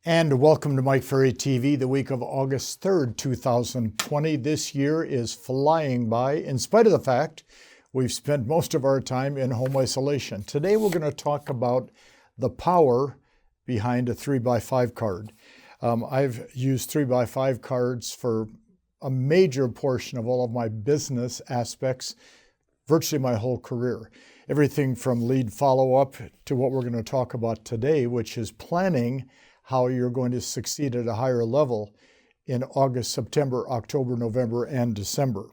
And welcome to Mike Ferry TV, the week of August 3rd, 2020. This year is flying by, in spite of the fact we've spent most of our time in home isolation. Today we're going to talk about the power behind a 3x5 card. I've used 3x5 cards for a major portion of all of my business aspects, virtually my whole career. Everything from lead follow-up to what we're going to talk about today, which is planning how you're going to succeed at a higher level in August, September, October, November, and December.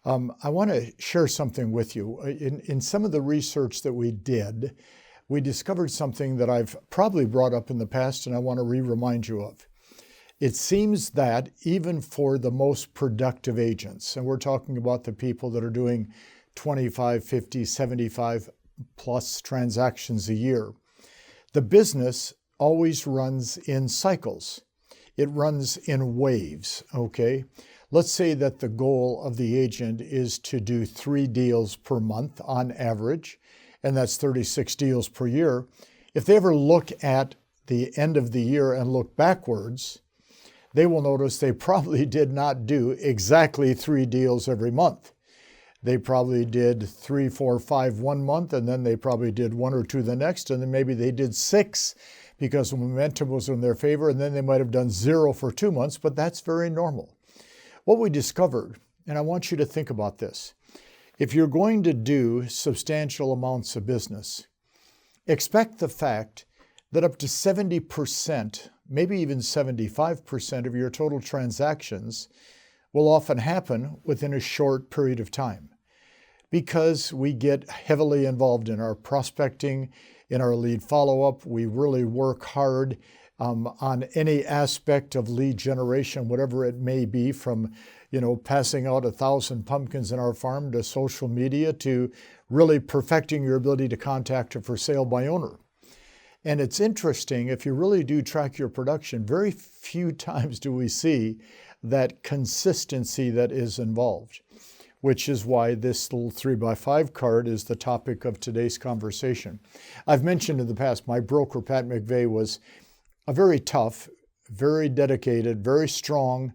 I want to share something with you. In some of the research that we did, we discovered something that I've probably brought up in the past and I want to remind you of. It seems that even for the most productive agents, and we're talking about the people that are doing 25, 50, 75 plus transactions a year, the business always runs in cycles. It runs in waves, okay? Let's say that the goal of the agent is to do 3 deals per month on average, and that's 36 deals per year. If they ever look at the end of the year and look backwards, they will notice they probably did not do exactly 3 deals every month. They probably did 3, 4, 5 one month, and then they probably did 1 or 2 the next, and then maybe they did 6 because the momentum was in their favor, and then they might have done 0 for 2 months, but that's very normal. What we discovered, and I want you to think about this, if you're going to do substantial amounts of business, expect the fact that up to 70%, maybe even 75% of your total transactions will often happen within a short period of time, because we get heavily involved in our prospecting, in our lead follow-up. We really work hard on any aspect of lead generation, whatever it may be, from passing out 1,000 pumpkins in our farm to social media to really perfecting your ability to contact a for sale by owner. And it's interesting, if you really do track your production, very few times do we see that consistency that is involved, which is why this little 3x5 card is the topic of today's conversation. I've mentioned in the past, my broker, Pat McVeigh, was a very tough, very dedicated, very strong,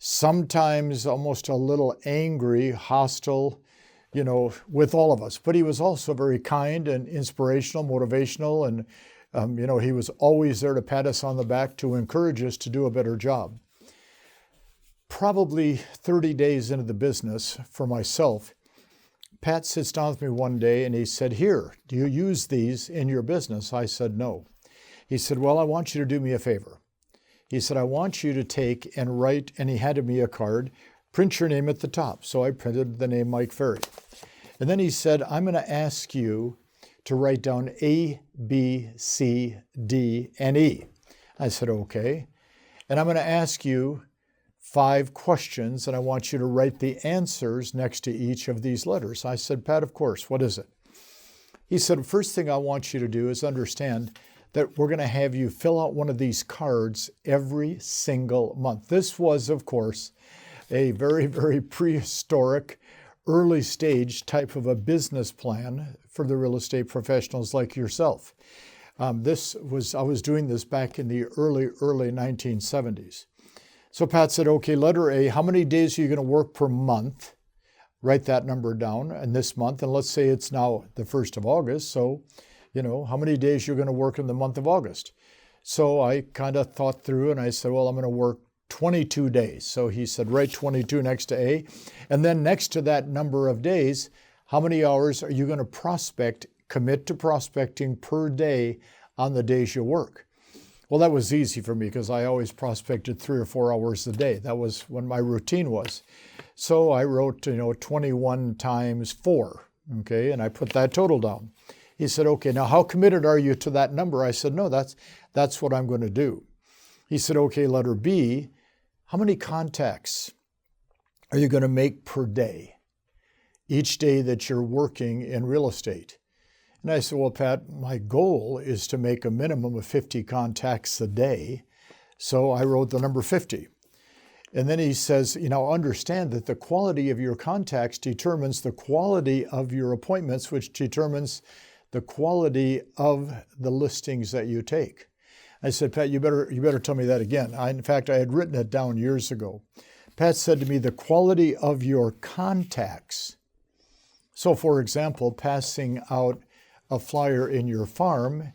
sometimes almost a little angry, hostile, with all of us. But he was also very kind and inspirational, motivational, and he was always there to pat us on the back, to encourage us to do a better job. Probably 30 days into the business for myself, Pat sits down with me one day and he said, "Here, do you use these in your business?" I said, "No." He said, "Well, I want you to do me a favor." He said, "I want you to take and write," and he handed me a card, "print your name at the top." So I printed the name Mike Ferry. And then he said, "I'm going to ask you to write down A, B, C, D, and E." I said, "Okay." "And I'm going to ask you 5 questions, and I want you to write the answers next to each of these letters." I said, "Pat, of course, what is it?" He said, "First thing I want you to do is understand that we're going to have you fill out one of these cards every single month." This was, of course, a very, very prehistoric, early stage type of a business plan for the real estate professionals like yourself. I was doing this back in the early 1970s. So Pat said, "Okay, letter A, how many days are you going to work per month?" Write that number down. And this month, and let's say it's now the 1st of August, so, how many days you're going to work in the month of August. So I kind of thought through and I said, well, I'm going to work 22 days. So he said, write 22 next to A. And then next to that number of days, how many hours are you going to prospect, commit to prospecting per day on the days you work? Well, that was easy for me because I always prospected 3 or 4 hours a day. That was when my routine was. So I wrote, 21 times 4, okay, and I put that total down. He said, "Okay, now how committed are you to that number?" I said, "No, that's what I'm going to do." He said, "Okay, letter B, how many contacts are you going to make per day, each day that you're working in real estate?" And I said, "Well, Pat, my goal is to make a minimum of 50 contacts a day." So I wrote the number 50. And then he says, understand that the quality of your contacts determines the quality of your appointments, which determines the quality of the listings that you take. I said, Pat, you better tell me that again. In fact, I had written it down years ago. Pat said to me, the quality of your contacts. So, for example, passing out a flyer in your farm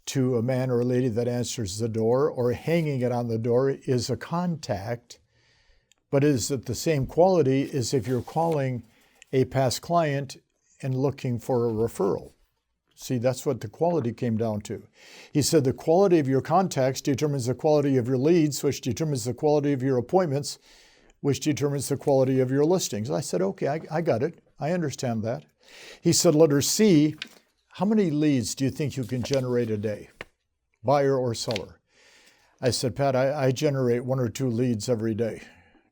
to a man or a lady that answers the door or hanging it on the door is a contact, but is it the same quality as if you're calling a past client and looking for a referral? See, that's what the quality came down to. He said the quality of your contacts determines the quality of your leads, which determines the quality of your appointments, which determines the quality of your listings. I said, okay, I got it. I understand that. He said, letter C, how many leads do you think you can generate a day, buyer or seller? I said, Pat, I generate 1 or 2 leads every day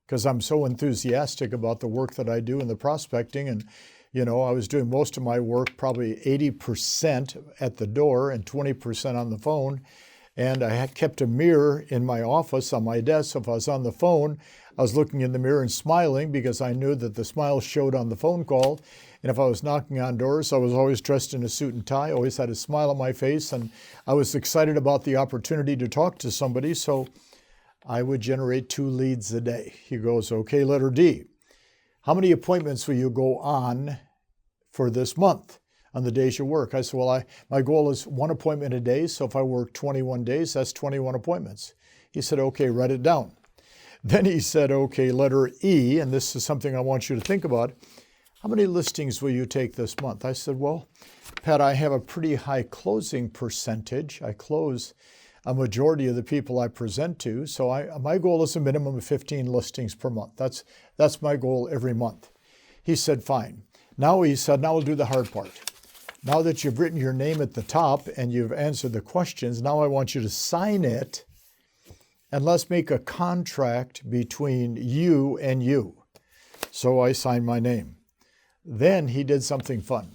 because I'm so enthusiastic about the work that I do in the prospecting. And I was doing most of my work, probably 80% at the door and 20% on the phone. And I had kept a mirror in my office on my desk. So if I was on the phone, I was looking in the mirror and smiling because I knew that the smile showed on the phone call. And if I was knocking on doors, I was always dressed in a suit and tie, always had a smile on my face. And I was excited about the opportunity to talk to somebody. So I would generate 2 leads a day. He goes, okay, letter D. How many appointments will you go on for this month on the days you work? I said, well, my goal is 1 appointment a day. So if I work 21 days, that's 21 appointments. He said, okay, write it down. Then he said, okay, letter E, and this is something I want you to think about. How many listings will you take this month? I said, well, Pat, I have a pretty high closing percentage. I close a majority of the people I present to. So my goal is a minimum of 15 listings per month. That's my goal every month. He said, fine. Now we'll do the hard part. Now that you've written your name at the top and you've answered the questions, now I want you to sign it and let's make a contract between you and you. So I signed my name. Then he did something fun.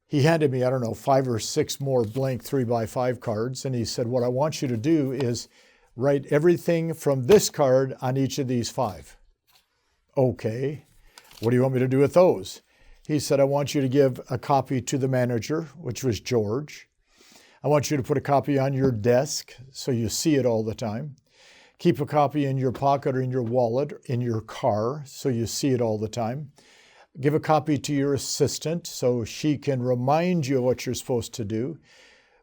He handed me, 5 or 6 more blank 3x5 cards, and he said, what I want you to do is write everything from this card on each of these 5. Okay, what do you want me to do with those? He said, I want you to give a copy to the manager, which was George. I want you to put a copy on your desk so you see it all the time. Keep a copy in your pocket or in your wallet, in your car, so you see it all the time. Give a copy to your assistant so she can remind you of what you're supposed to do.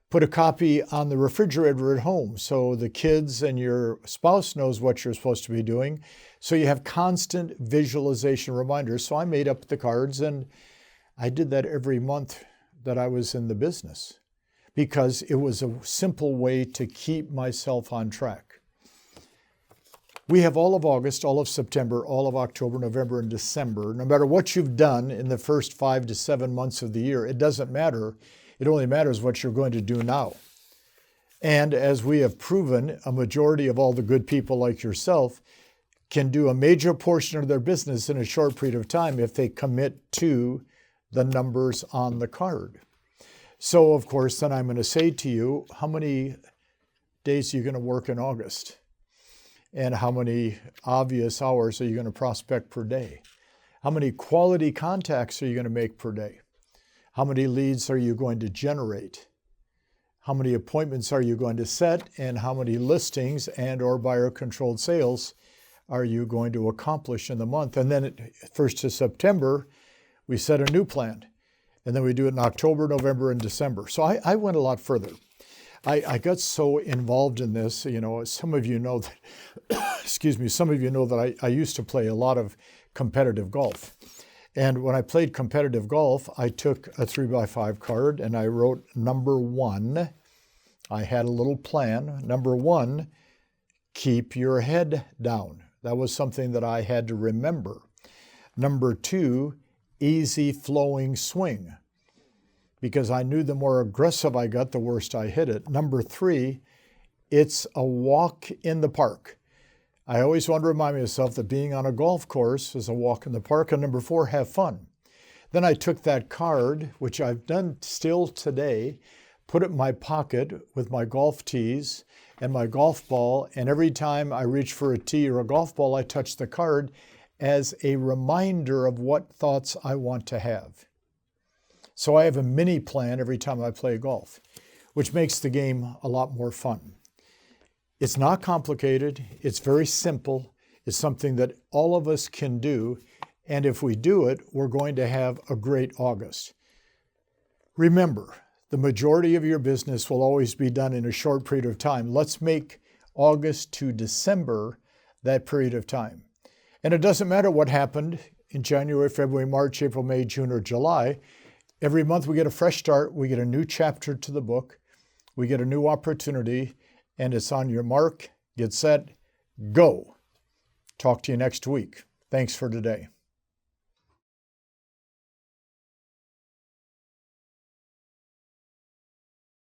Put a copy on the refrigerator at home so the kids and your spouse knows what you're supposed to be doing. So you have constant visualization reminders. So I made up the cards and I did that every month that I was in the business because it was a simple way to keep myself on track. We have all of August, all of September, all of October, November, and December. No matter what you've done in the first 5 to 7 months of the year, it doesn't matter. It only matters what you're going to do now. And as we have proven, a majority of all the good people like yourself can do a major portion of their business in a short period of time if they commit to the numbers on the card. So, of course, then I'm going to say to you, how many days are you going to work in August? And how many obvious hours are you going to prospect per day? How many quality contacts are you going to make per day? How many leads are you going to generate? How many appointments are you going to set? And how many listings and or buyer-controlled sales are you going to accomplish in the month? And then 1st of September, we set a new plan. And then we do it in October, November, and December. So I went a lot further. I got so involved in this, some of you know that, some of you know that I used to play a lot of competitive golf. And when I played competitive golf, I took a 3x5 card and I wrote number 1. I had a little plan. Number 1, keep your head down. That was something that I had to remember. Number 2, easy flowing swing. Because I knew the more aggressive I got, the worse I hit it. Number 3, it's a walk in the park. I always want to remind myself that being on a golf course is a walk in the park. And number 4, have fun. Then I took that card, which I've done still today, put it in my pocket with my golf tees and my golf ball. And every time I reach for a tee or a golf ball, I touch the card as a reminder of what thoughts I want to have. So I have a mini plan every time I play golf. which makes the game a lot more fun. It's not complicated. It's very simple. It's something that all of us can do. And if we do it, we're going to have a great August. Remember, the majority of your business will always be done in a short period of time. Let's make August to December that period of time. And it doesn't matter what happened in January, February, March, April, May, June, or July. Every month we get a fresh start. We get a new chapter to the book. We get a new opportunity. And it's on your mark, get set, go. Talk to you next week. Thanks for today.